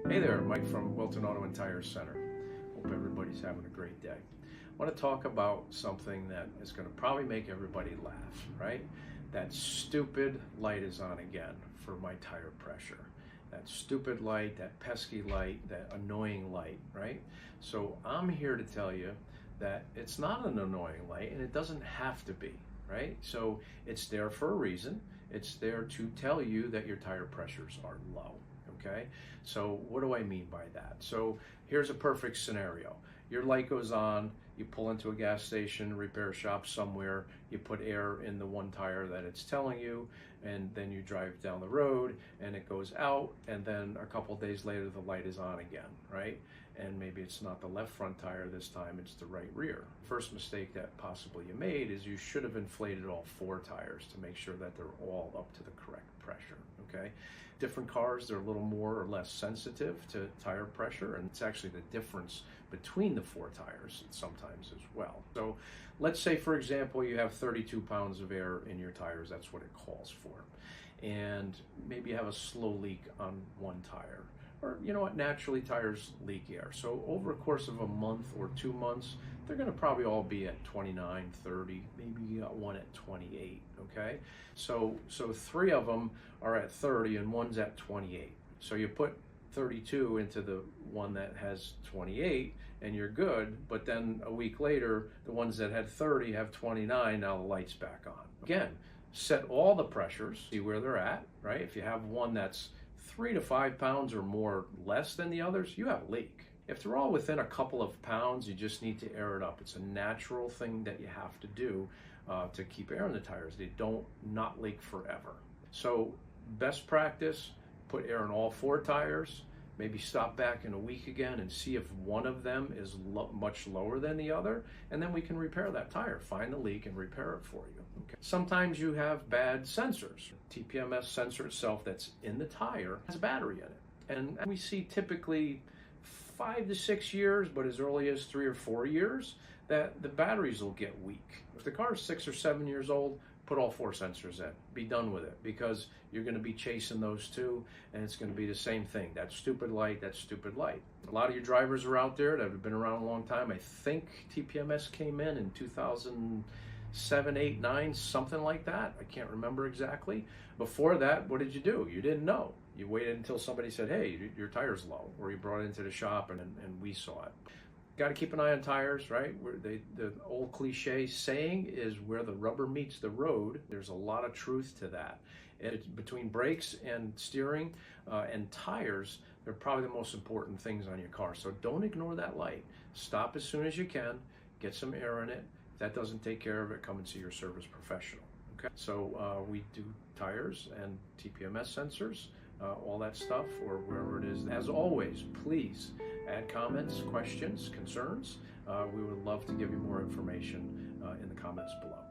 Hey there, Mike from Wilton Auto and Tire Center. Hope everybody's having a great day. I want to talk about something that is going to probably make everybody laugh, right? That stupid light is on again for my tire pressure. That stupid light, that pesky light, that annoying light, right? So I'm here to tell you that it's not an annoying light and it doesn't have to be, right? So it's there for a reason. It's there to tell you that your tire pressures are low. Okay, so what do I mean by that? So here's a perfect scenario. Your light goes on, you pull into a gas station, repair shop somewhere, you put air in the one tire that it's telling you, and then you drive down the road and it goes out, and then a couple days later the light is on again, right? And maybe it's not the left front tire this time, it's the right rear. First mistake that possibly you made is you should have inflated all four tires to make sure that they're all up to the correct pressure, okay? Different cars, they're a little more or less sensitive to tire pressure, and it's actually the difference between the four tires sometimes as well. So let's say, for example, you have 32 pounds of air in your tires, that's what it calls for. And maybe you have a slow leak on one tire. Or, you know what, naturally tires leak air. So over a course of a month or 2 months, they're going to probably all be at 29, 30, maybe you got one at 28, okay? So three of them are at 30 and one's at 28. So you put 32 into the one that has 28 and you're good, but then a week later, the ones that had 30 have 29, now the light's back on. Again, set all the pressures, see where they're at, right? If you have one that's 3 to 5 pounds or more less than the others, you have a leak. If they're all within a couple of pounds, you just need to air it up. It's a natural thing that you have to do to keep air in the tires. They don't not leak forever. So best practice, put air in all four tires, maybe stop back in a week again and see if one of them is much lower than the other, and then we can repair that tire. Find the leak and repair it for you. Okay. Sometimes you have bad sensors. TPMS sensor itself that's in the tire has a battery in it. And we see typically 5 to 6 years, but as early as 3 or 4 years, that the batteries will get weak. If the car is 6 or 7 years old, put all four sensors in. Be done with it, because you're going to be chasing those two, and it's going to be the same thing. That stupid light, that stupid light. A lot of you drivers are out there that have been around a long time. I think TPMS came in 2007, 8, 9, something like that. I can't remember exactly. Before that, what did you do? You didn't know. You waited until somebody said, hey, your tire's low, or you brought it into the shop and we saw it. Got to keep an eye on tires, right? The old cliche saying is where the rubber meets the road. There's a lot of truth to that. It's between brakes and steering and tires, they're probably the most important things on your car. So don't ignore that light. Stop as soon as you can. Get some air in it. If that doesn't take care of it, come and see your service professional. Okay? So we do tires and TPMS sensors, all that stuff, or wherever it is. As always, please add comments, questions, concerns. We would love to give you more information in the comments below.